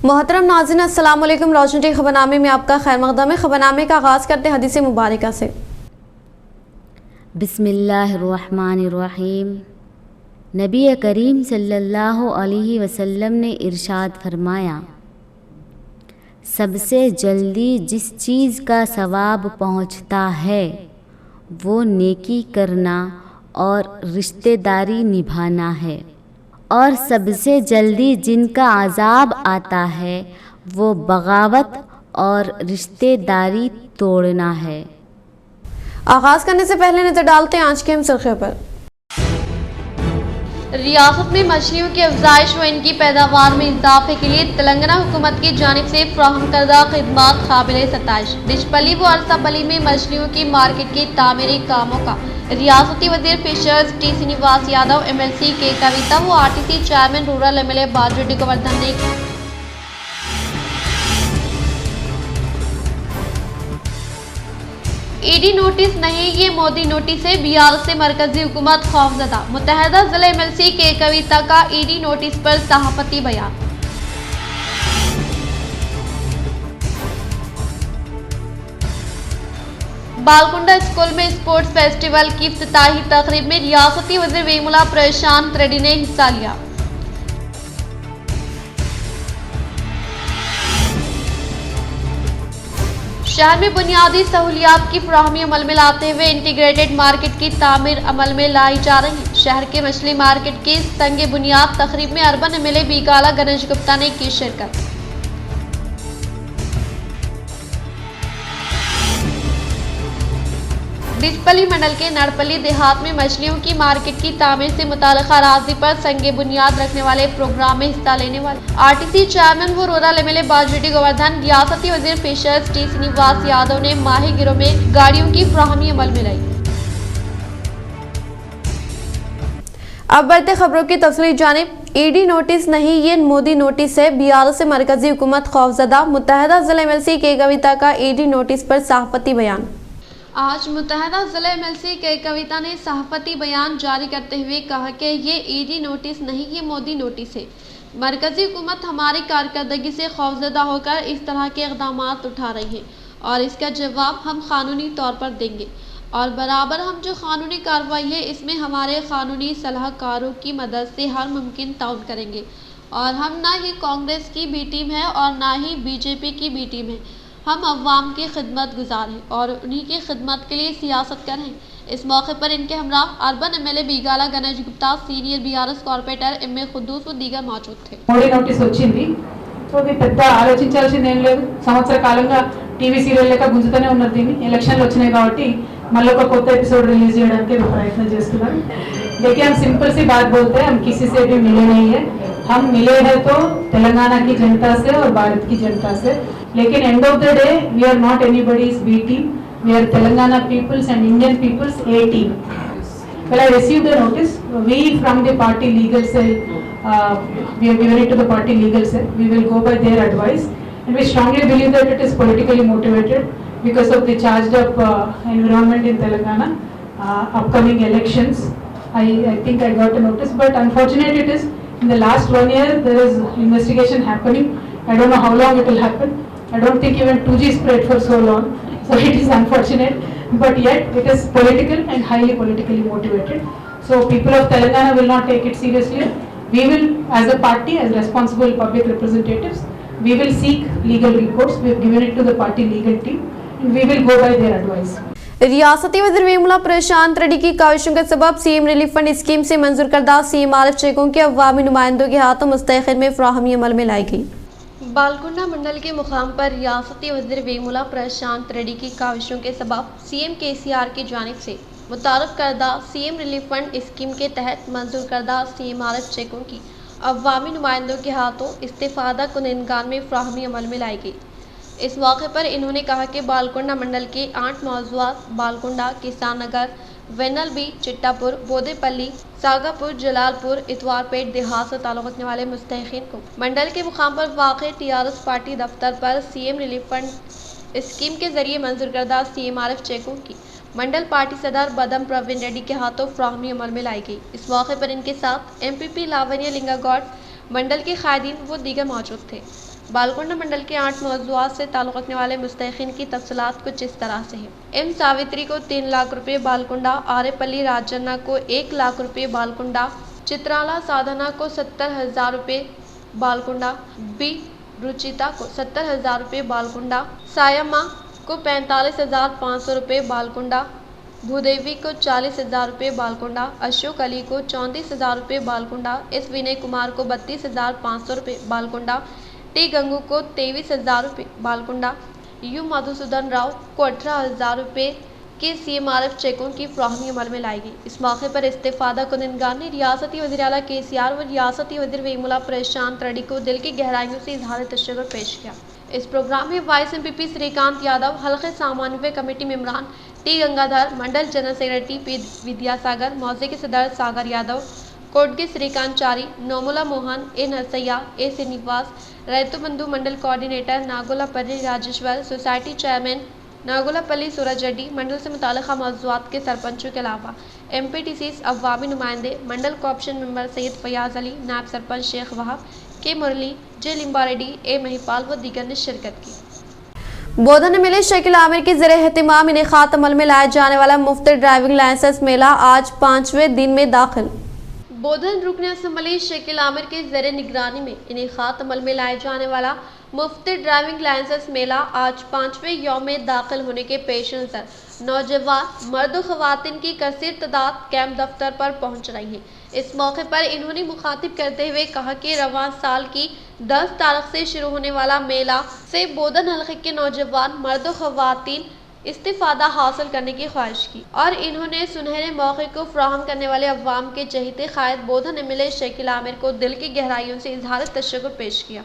मोहतरम नाज़रीन अस्सलाम वालेकुम। रोशन टी खबरनामे में आपका खैर मक़दम है। खबरनामे का आगाज़ करते हदीस मुबारका से। बिस्मिल्लाहिर्रहमानिर्रहीम। नबी करीम सल्लल्लाहु अलैहि वसल्लम ने इरशाद फरमाया, सबसे जल्दी जिस चीज़ का सवाब पहुँचता है वो नेकी करना और रिश्तेदारी निभाना है, और सबसे जल्दी जिनका अज़ाब आता है वो बगावत और रिश्तेदारी तोड़ना है। आगाज़ करने से पहले नज़र डालते हैं आज के अहम सुर्ख़ियों पर। रियासत में मछलियों की अफजाइश व इनकी पैदावार में इजाफे के लिए तेलंगाना हुकूमत की जानिब से फराहम करदा खिदमात काबिल सताइश। डिशपली व अरसापली में मछलियों की मार्केट के तामीरी कामों का रियासती वजीर fishers T Srinivas Yadav, MLC के कविता व RTC chairman rural MLA Bajireddy Govardhan ने ED नोटिस नहीं, ये मोदी नोटिस है। बिहार से मरकजी हुकूमत खौफजदा। मुत्तहदा जिला MLC के कविता का ED नोटिस पर सहाफती बयान। बालकुंडा स्कूल में स्पोर्ट्स फेस्टिवल की इफ्तिताही तकरीब में रियासती वज़ीर वेमुला प्रशांत रेड्डी ने हिस्सा लिया। शहर में बुनियादी सहूलियात की फराहमी अमल में लाते हुए इंटीग्रेटेड मार्केट की तामीर अमल में लाई जा रही है। शहर के मछली मार्केट की संगे बुनियाद तकरीब में अर्बन MLA बीकाला गणेश गुप्ता ने की शिरकत। डिशपली मंडल के नड़पली देहात में मछलियों की मार्केट की तामीर से मुताल्लिक़ अराज़ी पर संगे बुनियाद रखने वाले प्रोग्राम में हिस्सा लेने वाले RTC चेयरमैन व रूरल MLA बाजरेड्डी गोवर्धन, रियासती वजीर फिशर्स टी श्रीनिवास यादव ने माही गिरोह में गाड़ियों की फराहमी अमल में लाई। अब बढ़ते खबरों की तफसीली जानिब। ED नोटिस नहीं, ये मोदी नोटिस है। बिहार से मरकजी हुकूमत खौफजदा। मुत्तहदा जिला MLC के कविता का ED नोटिस पर सहाफती बयान। आज मुत्तहदा जिला MLC के कविता ने सहाफती बयान जारी करते हुए कहा कि ये ED नोटिस नहीं, ये मोदी नोटिस है। मरकजी हुकूमत हमारी कारकर्दगी से खौफजदा होकर इस तरह के इक़दाम उठा रही है और इसका जवाब हम कानूनी तौर पर देंगे, और बराबर हम जो कानूनी कार्रवाई है इसमें हमारे कानूनी सलाहकारों की मदद से हर मुमकिन ताउन करेंगे। और हम ना ही कांग्रेस की B टीम है और ना ही BJP की B टीम है। हम अवाम के खिदमत गुजार हैं और उन्हीं की खिदमत के लिए सियासत कर रहे हैं। इस मौके पर इनके हमरा urban MLA Bigala Ganesh Gupta, senior BRS corporator MA Khuddus व दीगर मौजूद थे। మోడీ నోటీస్ వచ్చింది. సో ఇది పెద్ద ఆలోచించాల్సింది ఏం లేదు. సంవత్సర కాలంగా టీవీ సీరియల్ లెక్క గుంజుతూనే ఉన్నారు. దీన్ని ఎలక్షన్లు వచ్చినాయి కాబట్టి మళ్ళీ ఒక కొత్త ఎపిసోడ్ రిలీజ్ చేయడానికి ప్రయత్నం చేస్తున్నారు. देखिए हम सिंपल सी बात बोलते हैं, हम किसी से भी मिले नहीं है. हम मिले हैं तो तेलंगाना की जनता से और भारत की जनता से. लेकिन end of the day we are not anybody's B team. We are Telangana people's and Indian people's A team. Well, I received the notice. We from the party legal cell, we have given it to the party legal cell. We will go by their advice, and we strongly believe that it is politically motivated because of the charged up environment in Telangana, upcoming elections. I think I got a notice, but unfortunate it is in the last 1 year there is investigation happening. I don't know how long it will happen. I don't think even 2G spread for so long. So it is unfortunate, but yet it is political and highly politically motivated. So people of Telangana will not take it seriously. We will, as a party, as responsible public representatives, we will seek legal recourse. We have given it to the party legal team, and we will go by their advice. रियासती वज़ीर वेमुला प्रशांत रेड्डी की काविशों के सबब CM relief fund scheme से मंजूर करदा CM Arif चेकों के अवामी नुमाइंदों के हाथों मुस्तैखिर में फराहमी अमल में लाई गई। बालकुंडा मंडल के मुकाम पर रियासती वज़ीर वेमुला प्रशांत रेड्डी की काविशों के सबब CM KCR की जानिब से मुतारफ़ करदा CM रिलीफ फंड स्कीम के तहत मंजूर करदा CM आरिफ चेकों की अवामी नुमाइंदों के हाथों इस्तेफादा कुनंदगान में फराहमी अमल में लाई गई। इस मौके पर इन्होंने कहा कि बालकुंडा मंडल के 8 मौज़ूआत बालकुंडा, किसान नगर, वेनल बी, चिट्टापुर, बोदेपल्ली, सागापुर, जलालपुर, इतवारपेट देहात से ताल्लुक़ रखने वाले मुस्तहिक़ीन को मंडल के मुकाम पर वाक़े TRS पार्टी दफ्तर पर CM रिलीफ फंड स्कीम के जरिए मंजूर करदा CM आरिफ चेकों की मंडल पार्टी सदर बदम प्रवीण रेड्डी के हाथों फराहमी अमल में लाई गई। इस मौके पर इनके साथ MPP लावण्य लिंगा गौड़, मंडल के कायदीन व दीगर मौजूद थे। बालकुंडा मंडल के 8 मौजूआत से ताल्लुक़ रखने वाले मुस्तहिक़ीन की तफसीलात कुछ इस तरह से हैं। एम सावित्री को 3 लाख रुपये बालकुंडा, आरेपल्ली राजन्ना को 1 लाख रुपये बालकुंडा, चित्राला साधना को 70,000 रुपये बालकुंडा, बी रुचिता को 70,000 रुपये बालकुंडा, सायमा को 45,500 रुपये बालकुंडा, भूदेवी को 40,000 रुपये बालकुंडा, अशोक अली को 34,000 रुपये बालकुंडा, एस विनय कुमार को 32,500 रुपये बालकुंडा, टी गंगू को 23,000 रुपये बालकुंडा, यू मधुसूदन राव को 18,000 रुपये के CMRF चेकों की फ्राहमी अमल में लाई गई। इस मौके पर इस्तेफादा कुनिंदगार ने रियासती वज़ीर आला KCR व रियासती वज़ीर वेमुला प्रशांत रेड्डी को दिल की गहराइयों से इजहार तशक्कुर पेश किया। इस प्रोग्राम में वाइस MPP श्रीकांत यादव, हल्के सामान्य कमेटी मेंबरान टी गंगाधर, मंडल जनरल सेक्रेटरी P विद्यासागर, मौजे के सदर सागर यादव, कोट के श्रीकांत चारी, नोमुला मोहन, ए नरसैया, ए श्रीनिवास, रैतु बंधु मंडल कोऑर्डिनेटर नागोलापल्ली राजेश्वर, सोसाइटी चेयरमैन नागोलापल्ली सूरज रेड्डी, मंडल से मुताल्लिक़ा मौज़ूआत के सरपंचों के अलावा MPTCs अवामी नुमाइंदे, मंडल कोऑप्शन मेंबर सैयद फयाज अली, नायब सरपंच शेख वहाब, के मुरली, जे लिम्बा रेड्डी, ए महिपाल व दीगर ने शिरकत की। बोधन में मिले शकील आमिर की ज़ेरे एहतिमाम इनेक़ात अमल में लाया जाने वाला मुफ्त ड्राइविंग लाइसेंस मेला आज 5वें दिन में दाखिल। बोधन रुकन असम्बली शकील आमिर के ज़ेरे निगरानी में इनेक़ात अमल में लाए जाने वाला मुफ्त ड्राइविंग लाइसेंस मेला आज 5वें यौम में दाखिल होने के पेश नज़र नौजवान मर्द व ख़वातीन की कसीर तादाद कैंप दफ्तर पर पहुँच रही है। इस मौके पर इन्होंने मुखातिब करते हुए कहा कि रवां साल की 10 तारीख से शुरू होने वाला मेला से बोधन हल्के के नौजवान मर्द व ख़वातीन इस्तिफादा हासिल करने की ख्वाहिश की और इन्होंने सुनहरे मौके को फराहम करने वाले अवाम के चहीते कायद बोधन MLA शकील आमिर को दिल की गहराइयों से इजहार तशक्कुर पेश किया।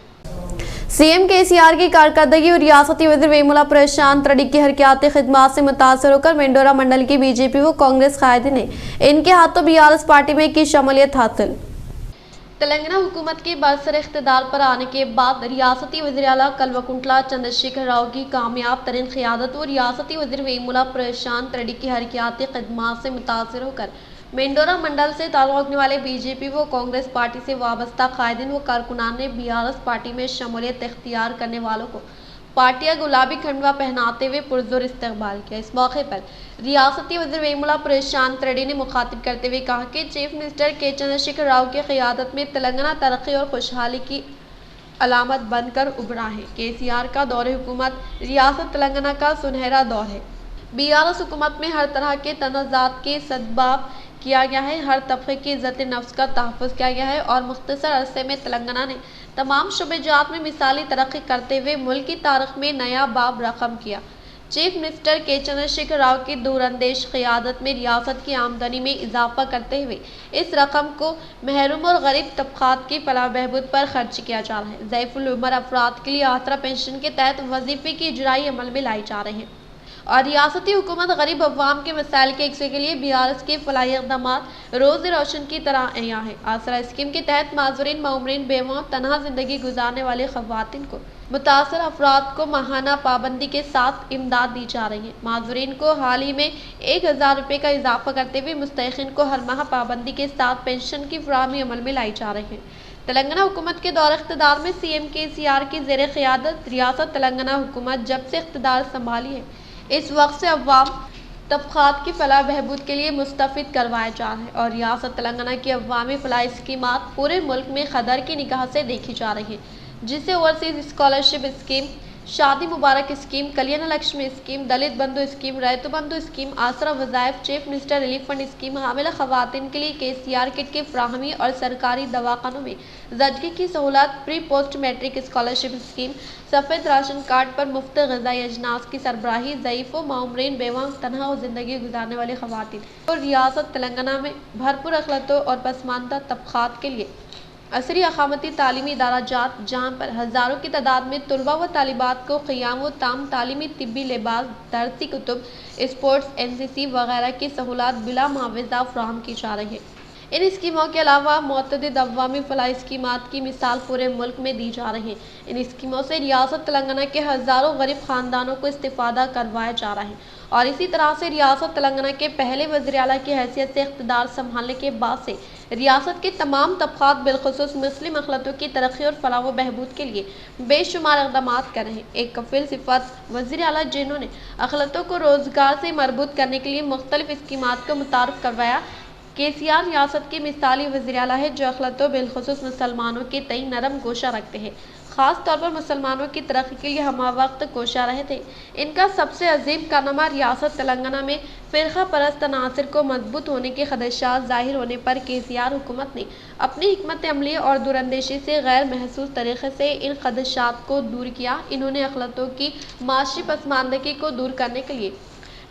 CM KCR की कारकर्दगी और रियासती वज़ीर वेमुला प्रशांत रेड्डी की हरकियाती खिदमात से मुतासर होकर मेंडोरा मंडल की BJP व कांग्रेस कायदे ने इनके हाथों BRS पार्टी में की शमूलियत हासिल। तेलंगाना हुकूमत के बरसर इख्तिदार पर आने के बाद रियासती वज़ीर आला कल्वकुंटला चंद्रशेखर राव की कामयाब तरीन क़ियादत और रियासती वज़ीर वेमुला प्रशांत रेड्डी की हरकियाती खिदमात से मुतासर होकर मेंडोरा मंडल से ताल्लुक़ रखने वाले BJP व कांग्रेस पार्टी से वाबस्ता कायदीन व कारकुनान ने BRS पार्टी में शमूलियत इख्तियार करने वालों को पार्टियां गुलाबी खंडवा पहनाते हुए पुरजोर इस्तकबाल किया। इस मौके पर रियासती वज़ीर वेमुला प्रशांत रेड्डी ने मुखातिब करते हुए कहा कि चीफ मिनिस्टर के चंद्रशेखर राव की क़ियादत में तेलंगाना तरक्की और खुशहाली की अलामत बनकर उभरा है। KCR का दौर हुकूमत रियासत तेलंगाना का सुनहरा दौर है। BRS हुकूमत में हर तरह के तनाज़ात के सद्भाव किया गया है, हर तबके की इज़्ज़त नफ्स का तहफ़्फ़ुज़ किया गया है और मुख्तसर अरसे में तेलंगाना ने तमाम शुबेजात में मिसाली तरक्की करते हुए मुल्क की तारीख़ में नया बाब रकम किया। चीफ मिनिस्टर के चंद्रशेखर राव की दूरअंदेश क़ियादत में रियासत की आमदनी में इजाफा करते हुए इस रकम को महरूम और गरीब तबक़ात की फलाह बहबूद पर खर्च किया जा रहा है। ज़ईफ़ुल उमर अफराद के लिए आसरा पेंशन के तहत वजीफ़े की इजराई अमल में लाई जा रहे हैं और रियासती हुकूमत गरीब अवाम के मसाइल के इक्से के लिए BRS के फलाही इक़दामात रोज़ रोशन की तरह अया है। आसरा स्कीम के तहत माज़ूरीन, मामरीन, बेवां, तनहा ज़िंदगी गुजारने वाले ख़वातीन को मुतासर अफराद को माहाना पाबंदी के साथ इमदाद दी जा रही है। माज़ूरीन को हाल ही में 1,000 रुपये का इजाफा करते हुए मुस्तहिक़ीन को हर माह पाबंदी के साथ पेंशन की फराहमी अमल में लाई जा रही है। तेलंगाना हुकूमत के दौर इख्तिदार में CM KCR की ज़ेरे क़ियादत रियासत तेलंगाना हुकूमत जब से इख्तिदार संभाली है इस वक्त से अवाम तबक़ात की फलाह बहबूद के लिए मुस्तफ़िद करवाया जा रहा है और रियासत तेलंगाना की अवामी फलाह स्कीमात पूरे मुल्क में कदर की निगाह से देखी जा रही है, जिससे overseas scholarship scheme, Shaadi Mubarak scheme, Kalyan Lakshmi scheme, Dalit Bandhu scheme, Rythu Bandhu scheme, Aasara वज़ाइफ, chief minister relief fund scheme, हामिला ख़वातीन के लिए KCR किट की फ्राहमी और सरकारी दवाखानों में ज़चगी की सहूलत, pre post matric scholarship scheme, सफ़ेद राशन कार्ड पर मुफ्त ग़िज़ाई अजनास की सरबराही, ज़ईफ़ों, मामरीन, बेवां, तनहा और ज़िंदगी गुजारने वाले ख़वातीन और रियासत तेलंगाना में भरपूर अक़लियतों और पसमानदा तबक़ात के लिए असरी अक़ामती तालीमी इदाराजात, जहाँ पर हज़ारों की तादाद में तलबा व तालिबात को क़ियाम व ताम तालीमी, तिब्बी, लिबास, दरसी कुतुब, स्पोर्ट्स, NCC वगैरह की सहूलत बिला मुआवज़ा फ़राहम की जा रही है। इन स्कीमों के अलावा मुतअद्दिद अवामी फलाही स्कीमात की मिसाल पूरे मुल्क में दी जा रही है। इन स्कीमों से रियासत तेलंगाना के हज़ारों गरीब खानदानों को इस्तिफादा करवाया जा रहा है और इसी तरह से रियासत तेलंगाना के पहले वज़ीर आला की हैसियत से इक़्तिदार संभालने के बाद से रियासत के तमाम तबक़ात बिलख़ुसूस मुस्लिम अक़लियतों की तरक्की और फलाह व बहबूद के लिए बेशुमार इक़दामात कर रहे हैं। एक कफ़ील सिफ़त वज़ीर आला जिन्होंने अक़लियतों को रोज़गार से मरबूत करने के लिए मुख्तलिफ़ स्कीमात को मुतारफ़ करवाया। केसीआर रियासत के मिसाली वज़ीर आला है जो अक़लियतों बिलख़ुसूस मुसलमानों के तई नरम गोशा रखते हैं, ख़ास तौर पर मुसलमानों की तरक्की के लिए हमा वक्त कोशा रहे थे। इनका सबसे अजीम कारनामा रियासत तेलंगाना में फ़िरक़ा परस्त अनासर को मजबूत होने के खदशात ज़ाहिर होने पर केसीआर हुकूमत ने अपनी हिकमत अमली और दूरअंदेशी से गैर महसूस तरीक़े से इन खदशात को दूर किया। इन्होंने अक़लियतों की माशी पसमानदगी को दूर करने के लिए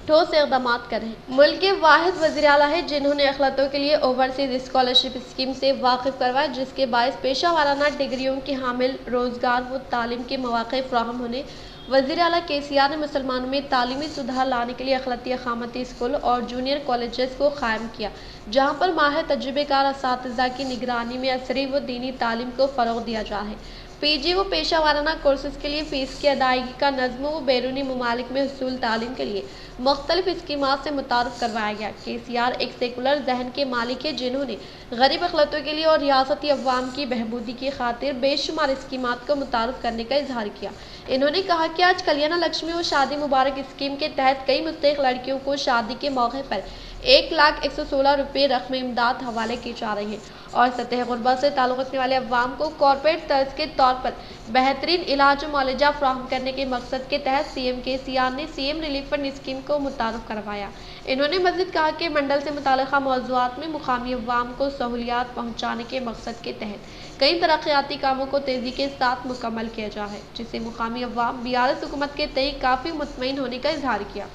ठोस इक़दामात कर रहे हैं। मुल्क के वाहिद वज़ीर आला है जिन्होंने अक़लियतों के लिए ओवरसीज़ स्कॉलरशिप स्कीम से वाकिफ़ करवाया, जिसके बायस पेशा वाराना डिग्रियों के हामिल रोज़गार व तालीम के मौक़े फ़राहम होने। वज़ीर आला केसीआर ने मुसलमानों में तालीमी सुधार लाने के लिए अक़लियती अक़ामती स्कूल और जूनियर कॉलेजेस को क़ायम किया, जहाँ पर माहिर तजुर्बेकार असातिज़ा की निगरानी में असरी व दीनी तालीम को फ़रोग़ दिया जा रहा है। पीजी व पेशा वाराना कोर्सेज़ के लिए फ़ीस की अदायगी का नज़्म व बैरूनी ममालिक में हुसूल तालीम के लिए मुख्तलिफ़ स्कीमात से मुतारफ़ करवाया गया। केसीआर एक सेकुलर जहन के मालिक है जिन्होंने गरीब अक़लियतों के लिए और रियासती अवाम की बहबूदी की खातिर बेशुमार स्कीमात को मुतारफ़ करने का इजहार किया। इन्होंने कहा कि आज कल्याण लक्ष्मी और शादी मुबारक स्कीम के तहत कई मुस्तहिक़ लड़कियों को शादी के मौके पर 1,116 रुपये रक़म इमदाद हवाले की जा रही है और सतह गुरबत से ताल्लुक़ रखने वाले अवाम को कॉर्पोरेट तर्ज के तौर पर बेहतरीन इलाज व मुआलजा फराहम करने के मकसद के तहत सीएम केसीआर ने सीएम रिलीफ फंड स्कीम को मुतारफ़ करवाया। इन्होंने मज़ीद कहा कि मंडल से मुताल्लिक़ा मौज़ूआत में मुकामी अवाम को सहूलियात पहुँचाने के मकसद के तहत कई तरक्याती कामों को तेज़ी के साथ मुकम्मल किया जा है, जिससे मुकामी अवाम BRS हुकूमत के तई काफ़ी मुतमईन होने का इजहार किया।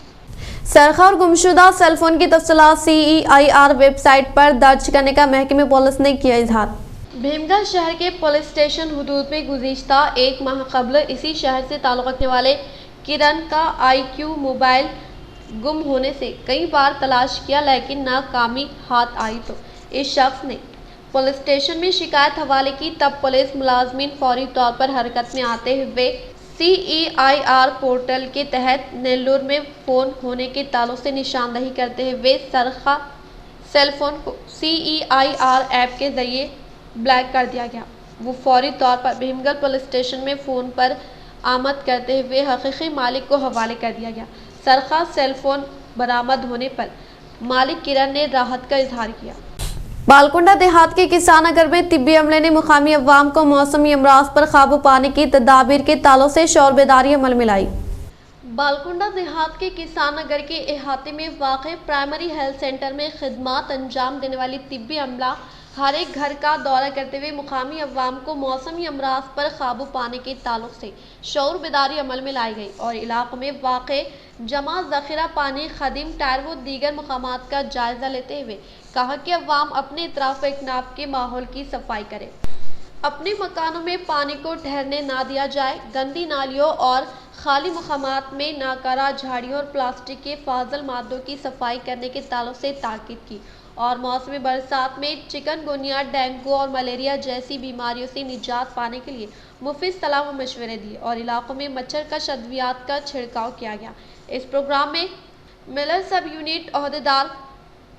सरखा और गुमशुदा सेलफोन की तफसीलात CEIR वेबसाइट पर दर्ज करने का महकमे पुलिस ने किया इजहार। भीमगढ़ शहर के पुलिस स्टेशन हुदूद में गुज़िश्ता एक माह कबल इसी शहर से ताल्लुक़ रखने वाले किरण का IQ मोबाइल गुम होने से कई बार तलाश किया लेकिन नाकामी हाथ आई तो इस शख्स ने पुलिस स्टेशन में शिकायत हवाले की। तब पुलिस मुलाजमीन फौरी तौर पर हरकत में आते हुए CEIR पोर्टल के तहत नेल्लोर में फ़ोन होने के ताल्लुक़ से निशानदही करते हुए सरखा सेलफोन को CEIR ऐप के ज़रिए ब्लैक कर दिया गया। वो फौरी तौर पर भीमगढ़ पुलिस स्टेशन में फ़ोन पर आमद करते हुए हकीकी मालिक को हवाले कर दिया गया। सरखा सेलफोन बरामद होने पर मालिक किरण ने राहत का इजहार किया। बालकुंडा देहात के किसानगर में तिब्बी अमले ने मुकामी अवाम को मौसमी अमराज पर काबू पाने की तदाबीर के ताल्लुक़ से शौर बेदारी अमल में लाई। बालकुंडा देहात के किसानगर के अहाते में वाक़े प्राइमरी हेल्थ सेंटर में खिदमात अंजाम देने वाली तिब्बी अमला हर एक घर का दौरा करते हुए मुकामी अवाम को मौसमी अमराज पर काबू पाने के ताल्लुक़ से शौर बेदारी अमल में लाई गई और इलाक़ों में वाक़े जमा ज़ख़ीरा पानी, खदीम टायर व दीगर मकामात का जायज़ा लेते हुए कहा कि अवाम अपने इतराफ़ इकनाब के माहौल की सफाई करे, अपने मकानों में पानी को ठहरने ना दिया जाए, गंदी नालियों और खाली मकामात में नाकारा झाड़ियों और प्लास्टिक के फाजल मादों की सफाई करने के ताल्लुक़ से ताकीद की और मौसमी बरसात में चिकनगुनिया, डेंगू और मलेरिया जैसी बीमारियों से निजात पाने के लिए मुफीद सलाह व मशवरे दिए और इलाक़ों में मच्छर का शद्वियात का छिड़काव किया गया। इस प्रोग्राम में मिलर सब यूनिट अहदेदार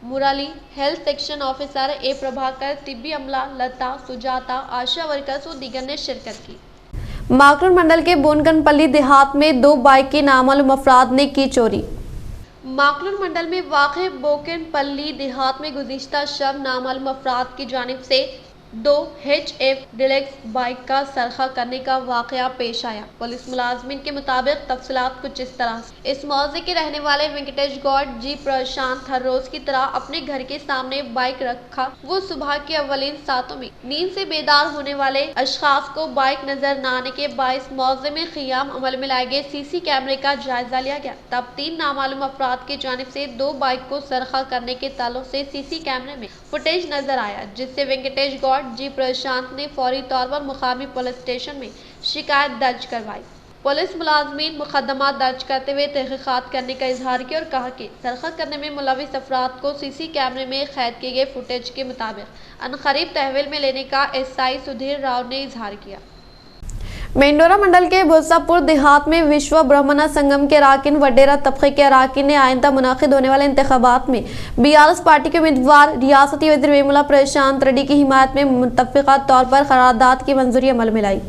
Murali, health section officer A Prabhakar, तिब्बी अमला लता, सुजाता, आशा वर्कर्स व दीगर ने शिरकत की। माकलूर मंडल के बोनगनपल्ली देहात में 2 बाइक के नामालूम अफराद ने की चोरी। माकलूर मंडल में वाक़े बोकनपल्ली देहात में गुज़िश्ता शब नामालूम अफराद की जानिब से 2 HF डिलक्स बाइक का सरखा करने का वाक़या पेश आया। पुलिस मुलाजमीन के मुताबिक तफसीलात कुछ इस तरह से। इस मौजे के रहने वाले वेंकटेश गौड़ जी प्रशांत हर रोज की तरह अपने घर के सामने बाइक रखा। वो सुबह के अवलीन सातों में नींद से बेदार होने वाले अशखास को बाइक नजर न आने के बायस मौजे में क़ियाम अमल में लाए गए CC कैमरे का जायजा लिया गया। तब 3 नामालूम अफराद की जानिब से 2 बाइक को सरखा करने के ताल्लुक से CC कैमरे में फुटेज नजर आया, जिससे वेंकटेश गौड़ जी प्रशांत ने फौरी तौर पर मुकामी पुलिस स्टेशन में शिकायत दर्ज करवाई। पुलिस मुलाजमीन मुकदमा दर्ज करते हुए तहकीकात करने का इजहार किया और कहा कि सरखत करने में मुलविस अफराद को सीसी कैमरे में कैद किए गए फुटेज के मुताबिक अनकरीब तहवील में लेने का एसआई सुधीर राव ने इजहार किया। मेंढोरा मंडल के भुसापुर देहात में विश्व ब्राह्मण संगम के अराकीन वडेरा तबके के अराकीन ने आइंदा मुनाकिद होने वाले इंतखाबात में बीआरएस पार्टी के उम्मीदवार रियासती वज़ीर वेमुला प्रशांत रेड्डी की हिमायत में मुत्तफ़िक़ा तौर पर करारदाद की मंजूरी अमल में लाई।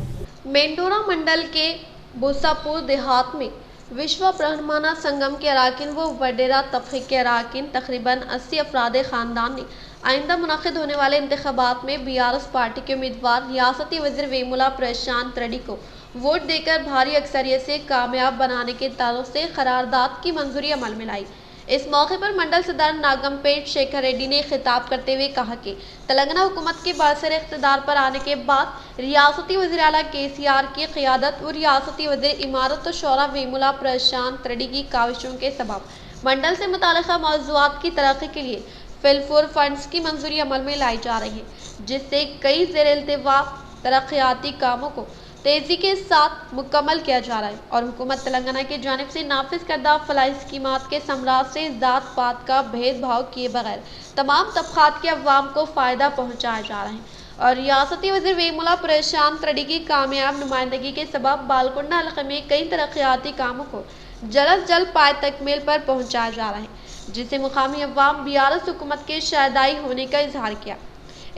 मेंढोरा मंडल के भुसापुर देहात में विश्व ब्राह्मण संगम के अराकीन व वडेरा तबके के अराकीन तकरीबन 80 अफराद खानदान ने आइंदा मुनाकिद होने वाले इंतखाबात में बीआरएस पार्टी के उम्मीदवार रियासती वज़ीर वेमुला प्रशांत रेड्डी को वोट देकर भारी अक्सरियत से कामयाब बनाने के ताल्लुक से करारदाद की मंजूरी अमल में लाई। इस मौके पर मंडल सदर नागमपेट शेखर रेड्डी ने खिताब करते हुए कहा कि तेलंगाना हुकूमत के बरसर इख्तिदार पर आने के बाद रियासती वज़ीर आला केसीआर की क़ियादत और रियासती वज़ीर इमारत और शौरा वेमुला प्रशांत रेड्डी की काविशों के सबब मंडल से मुताल्लिक़ा मौज़ूआत की तरक्की के लिए फिलफोर फंड्स की मंजूरी अमल में लाई जा रही है, जिससे कई ज़ेर-ए-इल्तिवा तरक्याती कामों को तेज़ी के साथ मुकम्मल किया जा रहा है और हुकूमत तेलंगाना की जानिब से नाफिज करदा फलाही स्कीमात के समराज से ज़ात पात का भेदभाव किए बगैर तमाम तबक़ात के अवाम को फ़ायदा पहुँचाया जा रहा है और रियासती वज़ीर वेमुला प्रशांत रेड्डी की कामयाब नुमाइंदगी के सबब बालकुंडा हल्के में कई तरक्याती कामों को जल्द जल्द पाए तकमील पर पहुँचाया जा रहा है, जिससे मुकामी अवाम बीआरएस हुकूमत के शायदाई होने का इजहार किया।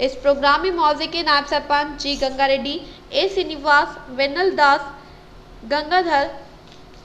इस प्रोग्राम में मौजे के नायब सरपंच जी गंगा रेड्डी, ए श्रीनिवास, वेन्नल दास, गंगाधर,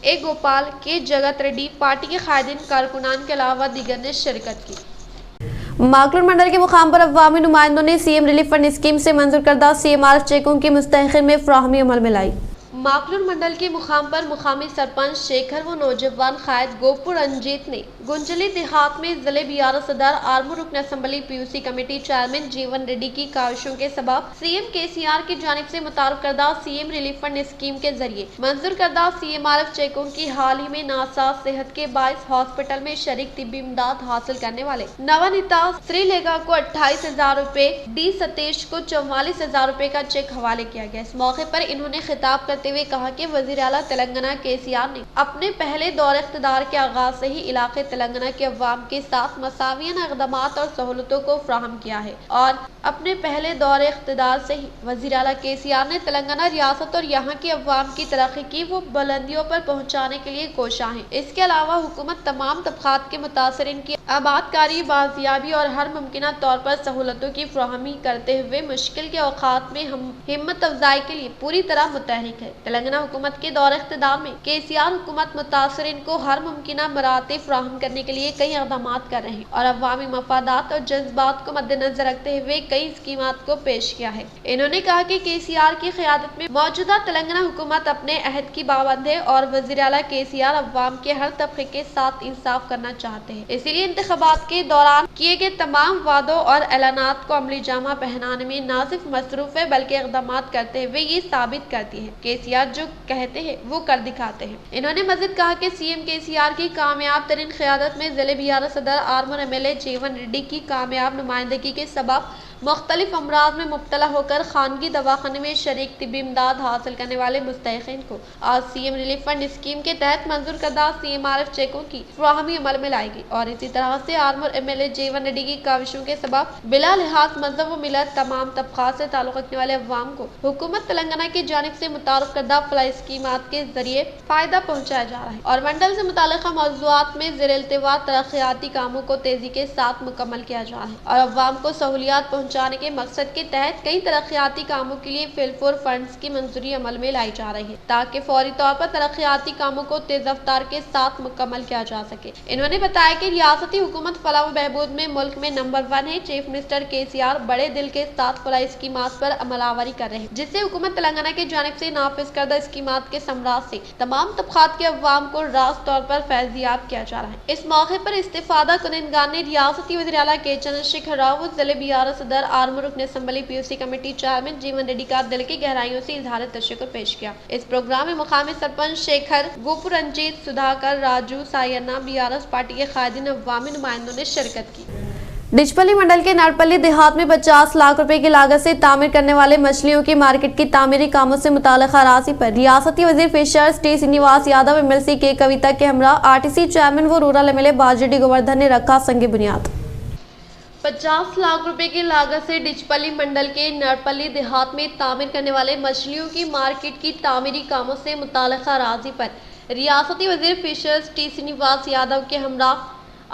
ए गोपाल, के जगत रेड्डी, पार्टी के कायदीन कारकुनान के अलावा दीगर ने शिरकत की। माकलूर मंडल के मुकाम पर अवामी नुमाइंदों ने सीएम रिलीफ फंड स्कीम से मंजूर करदा सीएमआरएफ चेकों की मुस्तहकिल में फराहमी अमल में लाई। माकलूर मंडल के मुकाम पर मुकामी सरपंच शेखर व नौजवान कायद गोपुर रंजीत ने गुंजली देहात में जिले बीआरएस सदर आर्मूर रुकन असम्बली पीयूसी कमेटी चेयरमैन जीवन रेड्डी की काविशों के सबब सीएम केसीआर की जानिब से मुतारुफ करदा सीएम रिलीफ फंड स्कीम के जरिए मंजूर करदा सीएमआरएफ चेकों की हाल ही में नासाज सेहत के बायस हॉस्पिटल में शरीक तिब्बी इमदाद हासिल करने वाले नवनीता श्रीलेखा को 28,000 रुपए, डी सतीश को 44,000 रुपए का चेक हवाले किया गया। इस मौके पर इन्होंने खिताब करते हुए कहा कि वज़ीर आला तेलंगाना केसीआर ने अपने पहले दौर इख्तिदार के आगाज से ही इलाके तेलंगाना के अवाम के साथ मसावियाना इक़दामात और सहूलतों को फ्राहम किया है और अपने पहले दौर इख्तिदार से ही वज़ीर आला केसीआर ने तेलंगाना रियासत और यहाँ के अवाम की तरक्की की वो बुलंदियों पर पहुँचाने के लिए कोशा है। इसके अलावा हुकूमत तमाम तबक़ात के मुतासरीन की आबादकारी, बाजियाबी और हर मुमकिन तौर पर सहूलतों की फ्राहमी करते हुए मुश्किल के औक़ात में हिम्मत अफजाई के लिए पूरी तरह मुतहरिक है। तेलंगाना हुकूमत के दौर इख्तिदार में केसीआर हुकूमत मुतासरीन को हर मुमकिन मराते फ्राहम करने के लिए कई इक़दामात कर रहे हैं और अवामी मफादात और जज्बात को मद्देनजर रखते हुए कई स्कीमात को पेश किया है। इन्होंने कहा कि केसीआर की क़यादत में मौजूदा तेलंगाना हुकूमत अपने अहद की पाबंद है और वज़ीर आला केसीआर अवाम के हर तबके के साथ इंसाफ करना चाहते हैं, इसीलिए इंतखाबात के दौरान किए गए तमाम वादों और ऐलानात को अमली जामा पहनाने में न सिर्फ मसरूफ है बल्कि इक़दामात करते हुए ये साबित करती है केसीआर जो कहते हैं वो कर दिखाते हैं। इन्होंने मज़ीद कहा कि सीएम केसीआर की कामयाब तरीन क़यादत में ज़िले बीआरएस सदर आर्मूर एमएलए जीवन रेड्डी की कामयाब नुमाइंदगी के सबब मुख्तलिफ अमराज में मुब्तला होकर खानगी दवाखाने में शरीक तिब्बी इमदाद हासिल करने वाले मुस्तहिक़ीन को आज सीएम रिलीफ फंड स्कीम के तहत मंजूर करदा सीएमआरएफ चेकों की फ्राहमी अमल में लाई गई और इसी तरह से आर्मूर एमएलए जीवन रेड्डी की काविशों के सबब बिला लिहाज मजहब व मिलत तमाम तबक़ात से ताल्लुक़ रखने वाले अवाम को हुकूमत तेलंगाना की जानिब से मुतारुफ करदा फलाही स्कीमात के जरिए फ़ायदा पहुँचाया जा रहा है और मंडल से मुताल्लिक़ मौज़ूआत में ज़ेर-ए-इल्तिवा तरक्याती कामों को तेज़ी के साथ मुकम्मल किया जा रहा है और अवाम को सहूलियात पहुँचाने के मकसद के तहत कई तरक्याती कामों के लिए फिलफोर फंड्स की मंजूरी अमल में लाई जा रही है ताकि फौरी तौर पर तरक्याती कामों को तेज रफ्तार के साथ मुकम्मल किया जा सके। इन्होंने बताया कि रियासती हुकूमत फलाह व बहबूद में मुल्क में नंबर 1 है। चीफ मिनिस्टर केसीआर बड़े दिल के साथ फलाही स्कीमात पर अमलावरी कर रहे हैं, जिससे हुकूमत तेलंगाना की जानिब से नाफिज करदा स्कीमात के समराज से तमाम तबक़ात के अवाम को रास्त तौर पर फैज़याब किया जा रहा है। इस मौके पर इस्तिफादा कुनिंदगान ने रियासती वज़ीर आला के चंद्रशेखर राव व ज़िले बीआरएस सदर आर्मूर रुकन असम्बली पीयूसी कमेटी चेयरमैन जीवन रेड्डी का दिल की गहराइयों से इजहार तशक्कुर पेश किया। इस प्रोग्राम में मुकामी सरपंच शेखर, गोपुर रंजीत, सुधाकर, राजू, सायन्ना, बीआरएस पार्टी के कायदीन अवामी नुमाइंदों ने शिरकत की। डिचपल्ली मंडल के नरपल्ली देहात में 50 लाख रुपए की लागत से तामीर करने वाले मछलियों की मार्केट की तामीरी कामों से मुताल्लिक़ अराज़ी पर रियासती वज़ीर fishers T Srinivas Yadav, MLC के कविता के हमरा, RTC चेयरमैन व रूरल MLA बाजडी गोवर्धन ने रखा संग बुनियाद। 50 लाख रुपए की लागत से डिचपल्ली मंडल के नरपल्ली देहात में तामीर करने वाले मछलियों की मार्केट की तामीरी कामों से मुताल्लिक़ अराज़ी पर रियासती वज़ीर फिशर्स टी श्रीनिवास यादव के हमरा,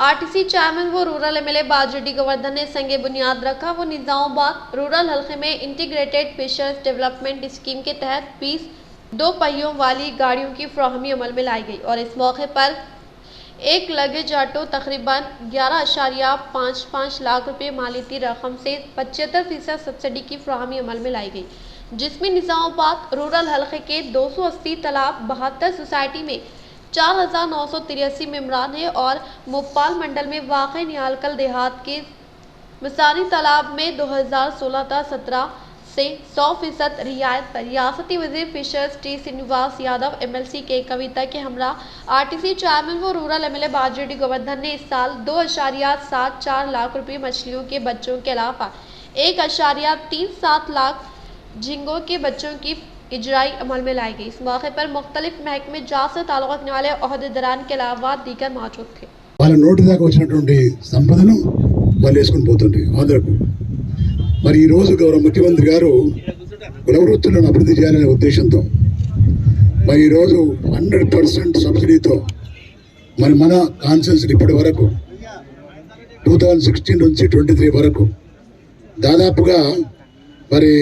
RTC चेयरमैन व रूरल MLA बाजडी गोवर्धन ने संगे बुनियाद रखा। वो निज़ामाबाद रूरल हल्के में इंटीग्रेटेड फिशर्स डेवलपमेंट स्कीम के तहत 20 दो पहियों वाली गाड़ियों की फराहमी अमल में लाई गई और इस मौके पर एक लगेज ऑटो तकरीबन 11.55 लाख रुपए मालियती रकम से 75% सब्सिडी की फराहमी अमल में लाई गई, जिसमें निज़ामाबाद रूरल हल्के के 280 तालाब 72 सोसाइटी में 4,983 मेम्बरान हैं और मुप्पाल मंडल में वाक़ई नियालकल देहात के मिसानी तालाब में 2016-17 से 100% रियायत पर रियासती वज़ीर fishers T Srinivas Yadav, MLC के कविता के हमरा, RTC चेयरमैन व रूरल MLA बाजडी गोवर्धन ने इस साल 2.74 लाख रुपए मछलियों के बच्चों के अलावा 1.37 लाख झींगों के बच्चों की इजराई अमल में लाई गई। इस मौके पर मुख्तलिफ महकमे जात से ताल्लुक़ रखने वाले ओहदेदारान के अलावा दीगर मौजूद थे। వాళ్ళ నోటి దాకా వచ్చినటువంటి సంపదను వాళ్ళు వేసుకుని పోతుండే ఆంధ్రకు. మరి ఈ రోజు గౌరవ ముఖ్యమంత్రి గారు కుల వృత్తులను అభివృద్ధి చేయాలనే ఉద్దేశంతో మరి ఈ రోజు 100% సబ్సిడీతో మన కాన్సెన్స్ ఇప్పటి వరకు 2016 నుంచి 23 వరకు దాదాపుగా మరి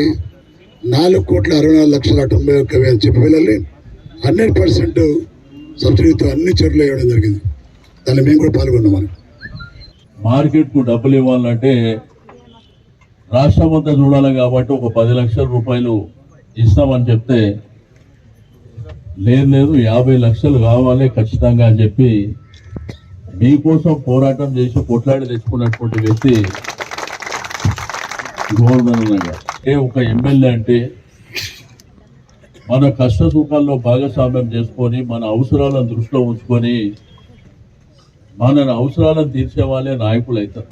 4,64,91,000 చెప్పి పిల్లల్ని 100% సబ్సిడీతో అన్ని చెరువులు వేయడం జరిగింది. దాన్ని మేము కూడా పాల్గొన్నాం. మార్కెట్కు డబ్బులు ఇవ్వాలంటే రాష్ట్రం అంతా చూడాలి కాబట్టి ఒక 10 లక్షల రూపాయలు ఇస్తామని చెప్తే లేదు 50 లక్షలు కావాలి ఖచ్చితంగా అని చెప్పి మీకోసం పోరాటం చేసి కొట్లాడి తెచ్చుకున్నటువంటి వ్యక్తి గోవర్ధన్ గారు. ఒక ఎమ్మెల్యే అంటే మన కష్ట సుఖాల్లో భాగస్వామ్యం చేసుకొని మన అవసరాలను దృష్టిలో ఉంచుకొని మన అవసరాలను తీర్చే వాళ్ళే నాయకులు అవుతారు.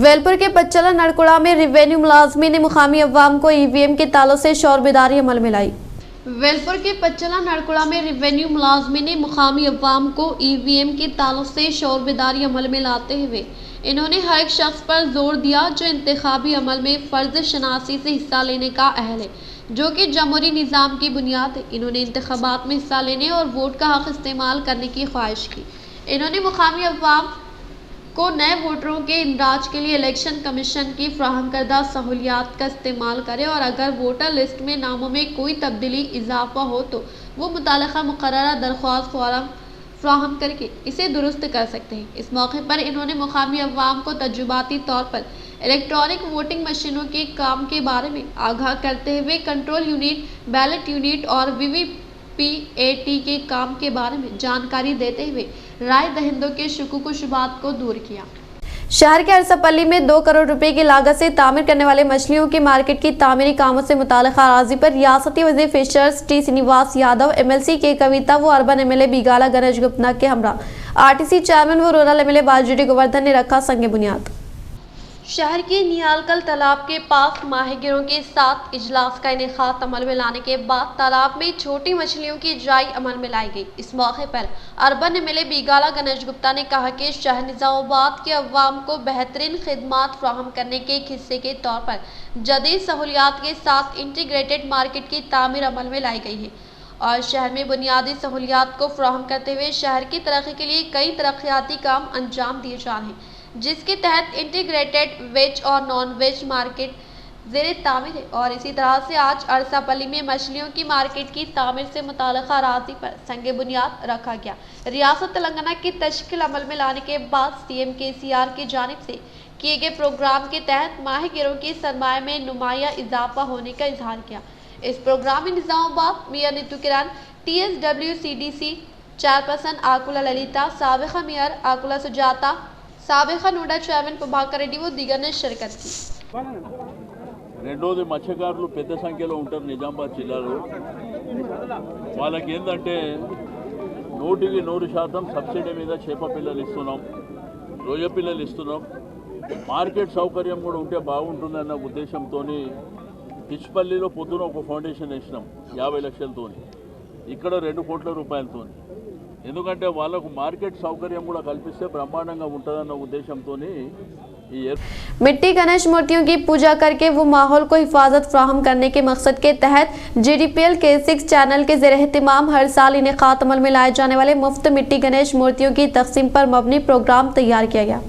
वेलपुर के पच्चला नड़कुड़ा में रिवेन्यू मुलाजमी ने मुकामी अवाम को EVM के तालों से शोरबेदारी अमल में लाई। वेलपुर के पच्चला नड़कुड़ा में रिवेन्यू मुलाजमी ने मुकामी अवाम को EVM के तालों से शोरबेदारी अमल में लाते हुए इन्होंने हर एक शख्स पर जोर दिया जो इंतखाबी अमल में फ़र्ज शनासी से हिस्सा लेने का अहल है, जो कि जमहूरी निज़ाम की बुनियाद है। इन्होंने इंतखाबात में हिस्सा लेने और वोट का हक़ इस्तेमाल करने की ख्वाहिश की। इन्होंने मुकामी अवाम को नए वोटरों के इंदराज के लिए इलेक्शन कमीशन की फ्राहम करदा सहूलियात का इस्तेमाल करें और अगर वोटर लिस्ट में नामों में कोई तब्दीली इजाफा हो तो वो मुताल्लिक़ा मुक़र्ररा दरख्वास्त फॉर्म फ्राहम करके इसे दुरुस्त कर सकते हैं। इस मौके पर इन्होंने मुकामी अवाम को तजुर्बाती तौर पर इलेक्ट्रॉनिक वोटिंग मशीनों के काम के बारे में आगाह करते हुए कंट्रोल यूनिट, बैलेट यूनिट और VVPAT के काम के बारे में जानकारी देते हुए राय दहिंदों के शुकूक व शुबात को दूर किया। शहर के अरसापल्ली में 2 करोड़ रुपए की लागत से तामीर करने वाले मछलियों की मार्केट की तामीरी कामों से मुताल्लिक़ अराज़ी पर रियासती वज़ीर fishers T Srinivas Yadav, MLC के कविता व अर्बन MLA बिगाला गणेश गुप्ता के हमरा, RTC चेयरमैन व रूरल MLA बाजडी गोवर्धन ने रखा संग बुनियाद। शहर के नियालकल तालाब के पास माहिगिरों के साथ इजलास का इनेकाद अमल में लाने के बाद तालाब में छोटी मछलियों की इजराई अमल में लाई गई। इस मौके पर अर्बन MLA बिगाला गणेश गुप्ता ने कहा कि शहर निज़ामाबाद के अवाम को बेहतरीन खिदमात फ्राहम करने के एक हिस्से के तौर पर जदीद सहूलियात के साथ इंटीग्रेटेड मार्केट की तामीर अमल में लाई गई है और शहर में बुनियादी सहूलियात को फ्राहम करते हुए शहर की तरक्की के लिए कई तरक्याती काम अंजाम दिए जा रहे हैं, जिसके तहत इंटीग्रेटेड वेज और नॉन वेज मार्केट ज़ेरे तामीर है। और इसी तरह से आज अरसापल्ली में मछलियों की मार्केट की तामीर से मुताल्लिक़ अराज़ी पर संगे बुनियाद रखा गया। रियासत तेलंगाना की तश्कील अमल में लाने के बाद CM KCR की जानिब से किए गए प्रोग्राम के तहत माहिगिरों की सरमाया में नुमाया इजाफा होने का इजहार किया। इस प्रोग्राम में निज़ामाबाद मेयर नीतू किरण, TSWCDC chairperson आकुला Lalita, साबिक़ा mayor आकुला Sujata, साबिक़ा नोडा chairman Prabhakar Reddy व दीगर ने शिरकत की। రెండోది మత్స్యకారులు పెద్ద సంఖ్యలో ఉంటారు నిజామాబాద్ జిల్లాలో. వాళ్ళకి ఏంటంటే 100% సబ్సిడీ మీద చేప పిల్లలు ఇస్తున్నాం, రొయ్య పిల్లలు ఇస్తున్నాం. మార్కెట్ సౌకర్యం కూడా ఉంటే బాగుంటుందన్న ఉద్దేశంతో పిచ్పల్లిలో పొద్దున ఒక ఫౌండేషన్ వేసినాం 50 లక్షలతో, ఇక్కడ 2 కోట్ల రూపాయలతో. ఎందుకంటే వాళ్ళకు మార్కెట్ సౌకర్యం కూడా కల్పిస్తే బ్రహ్మాండంగా ఉంటుందన్న ఉద్దేశంతో ఈ मिट्टी गणेश मूर्तियों की पूजा करके वो माहौल को हिफाजत फ्राहम करने के मकसद के तहत GDPL K6 चैनल के ज़ेर एहतिमाम हर साल इनेकात अमल में लाए जाने वाले मुफ्त मिट्टी गणेश मूर्तियों की तकसीम पर मबनी प्रोग्राम तैयार किया गया।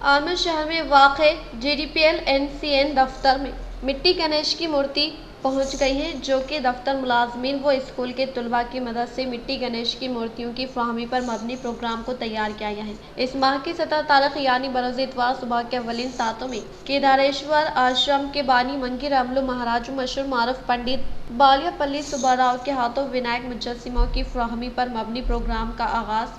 आलमगीर शहर में वाक़े GDPL NCN दफ्तर में मिट्टी गणेश की मूर्ति पहुंच गई है, जो कि दफ्तर मुलाजमीन व स्कूल के तुलबा की मदद से मिट्टी गणेश की मूर्तियों की फ्राहमी पर मबनी प्रोग्राम को तैयार किया गया है। इस माह की 17 तारीख यानी बरोज़ इतवार सुबह के अवलिन सातों में केदारेश्वर आश्रम के बानी मंगी रामलू महाराज मशहूर मारूफ पंडित बालियापल्ली सुब्बाराव के हाथों विनायक मुजस्सिमों की फ्राहमी पर मबनी प्रोग्राम का आगाज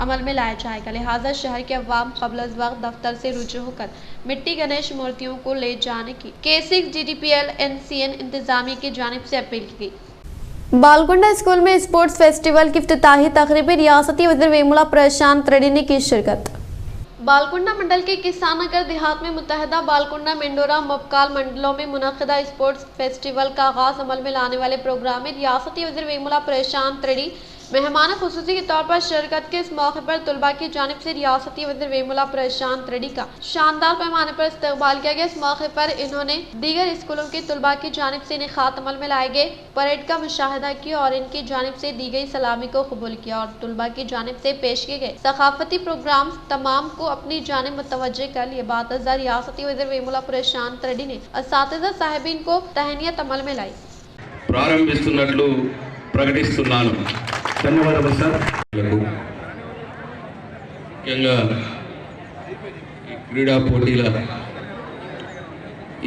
अमल में लाया जाएगा। लिहाजा शहर के अवाम क़ब्ल अज़ वक्त दफ्तर से रुजू होकर मिट्टी गणेश मूर्तियों को ले जाने की K6 GDPL NCN इंतजामिया की जानिब से अपील की गई। बालकुंडा स्कूल में स्पोर्ट्स फेस्टिवल की इफ्तिताही तकरीब में रियासती वज़ीर वेमुला प्रशांत रेड्डी ने की शिरकत। बालकुंडा मंडल के किसान नगर देहात में मुत्तहदा बालकुंडा मेंडोरा मबकाल मंडलों में मुनक़िदा स्पोर्ट्स फेस्टिवल का आगाज अमल में लाने वाले प्रोग्राम में रियासती वज़ीर वेमुला प्रशांत रेड्डी मेहमान खुसूसी के तौर पर शिरकत के इस मौके पर तुलबा की जानिब से रियासती वज़ीर वेमुला प्रशांत रेड्डी का शानदार पैमाने पर इस्तकबाल किया गया। इस मौके पर इन्होंने दीगर स्कूलों के तुलबा की जानिब से इनेकात अमल में लाए गए परेड का मुशाहिदा किया और इनकी जानिब से दी गई सलामी को कबूल किया और तुलबा की जानिब से पेश किए गए सकाफती प्रोग्राम तमाम को अपनी जानिब मुतवज्जे कर लिए। बातज़ा रियासती वज़ीर वेमुला प्रशांत रेड्डी ने असातिज़ा साहिबीन को तहनीयत अमल में लाई। ప్రారంభిస్తున్నట్లు ప్రకటిస్తున్నాను। ధన్యవాదాలు సార్। ముఖ్యంగా ఈ క్రీడా పోటీల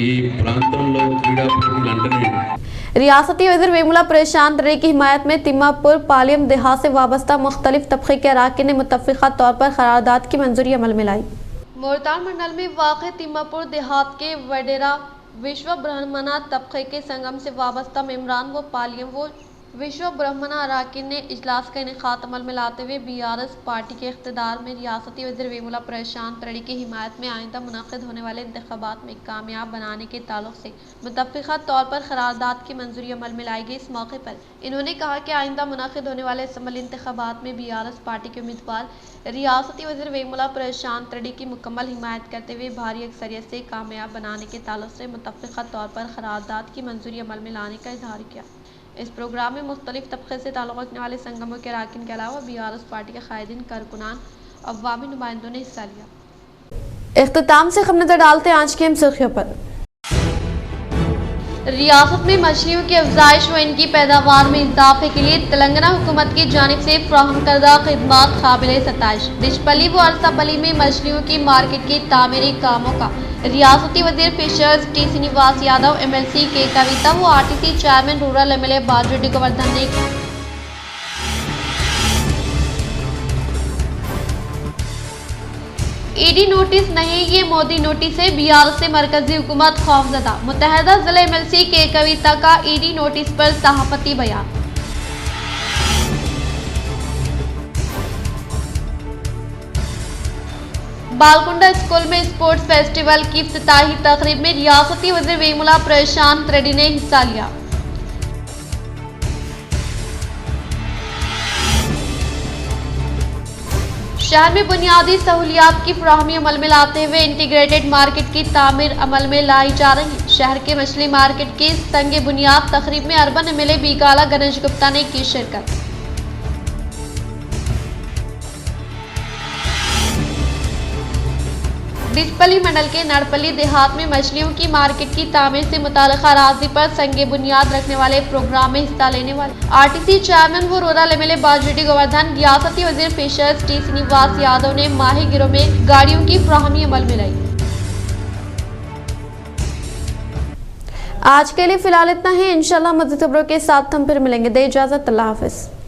ఈ ప్రాంతంలో క్రీడా పోటీలు అంటేనే रियासती वज़ीर वेमुला प्रशांत रेड्डी की हिमायत में तिम्मापुर पालियम देहात से वाबस्ता मुख्तलिफ तबके के अराकीन ने मुत्तफ़िक़ा तौर पर करारदाद की मंजूरी अमल में लाई। मोरताल मंडल में वाक़े तिम्मापुर देहात के वडेरा विश्व ब्राह्मणा तबके के संगम से वाबस्ता मेम्बरान व पालियम व विश्व ब्राह्मणा अराकीन ने इजलास का इनेकात अमल में लाते हुए BRS पार्टी के इख्तिदार में रियासती वज़ीर वेमुला प्रशांत रेड्डी की हिमायत में आइंदा मुनक़िद होने वाले इंतख़ाबात में कामयाब बनाने के ताल्लुक़ से मुत्तफ़िक़ा तौर पर करारदाद की मंजूरी अमल में लाई गई। इस मौके पर इन्होंने कहा कि आइंदा मुनक़िद होने वाले असम्बली इंतख़ाबात में BRS पार्टी के उम्मीदवार रियासती वज़ीर वेमुला प्रशांत रेड्डी की मुकम्मल हिमायत करते हुए भारी अक्सरियत से कामयाब बनाने के ताल्लुक़ से मुत्तफ़िक़ा तौर पर करारदाद की मंजूरी अमल में लाने का इज़हार किया। इस प्रोग्राम में मुख्तलिफ तबके से ताल्लुक़ रखने वाले संगमों के अराकीन के अलावा BRS पार्टी के कायदीन कारकुनान अवामी नुमाइंदों ने हिस्सा लिया। इख्तिताम से खबर नजर डालते हैं आज की अहम सुर्खियों पर। रियासत में मछलियों की अफजाइश व इनकी पैदावार में इजाफे के लिए तेलंगाना हुकूमत की जानिब से फ्राहम करदा खिदमात काबिल सताइश। डिशपल्ली व अरसापल्ली में मछलियों की मार्केट की तामीरी कामों का रियासती वज़ीर fishers T Srinivas Yadav, MLC के कविता व RTC चेयरमैन रूरल MLA बाजूडी गोवर्धन ने ED नोटिस नहीं, ये मोदी नोटिस है। BRS से मरकजी हुकूमत खौफजदा। मुत्तहदा जिले MLC के कविता का ED नोटिस पर सहाफती बयान। बालकुंडा स्कूल में स्पोर्ट्स फेस्टिवल की इफ्तिताही तकरीब में रियासती वज़ीर वेमुला प्रशांत रेड्डी ने हिस्सा लिया। शहर में बुनियादी सहूलियात की फ्राहमी अमल में लाते हुए इंटीग्रेटेड मार्केट की तामीर अमल में लाई जा रही है। शहर के मछली मार्केट की संगे बुनियाद तकरीब में अर्बन MLA बीकाला गणेश गुप्ता ने की शिरकत। डिशपल्ली मंडल के नड़पल्ली देहात में मछलियों की मार्केट की तामीर से मुताल्लिक़ा अराज़ी पर संगे बुनियाद रखने वाले प्रोग्राम में हिस्सा लेने वाले RTC चेयरमैन व रूरल MLA बाजूडी गोवर्धन, रियासती वज़ीर फिशर्स T श्रीनिवास यादव ने माही गिरों में गाड़ियों की फ्राहमी अमल में लाई। आज के लिए फिलहाल इतना ही। इंशाल्लाह मज़ीद खबरों के साथ हम फिर मिलेंगे। दे इजाज़त, अल्लाह हाफ़िज़।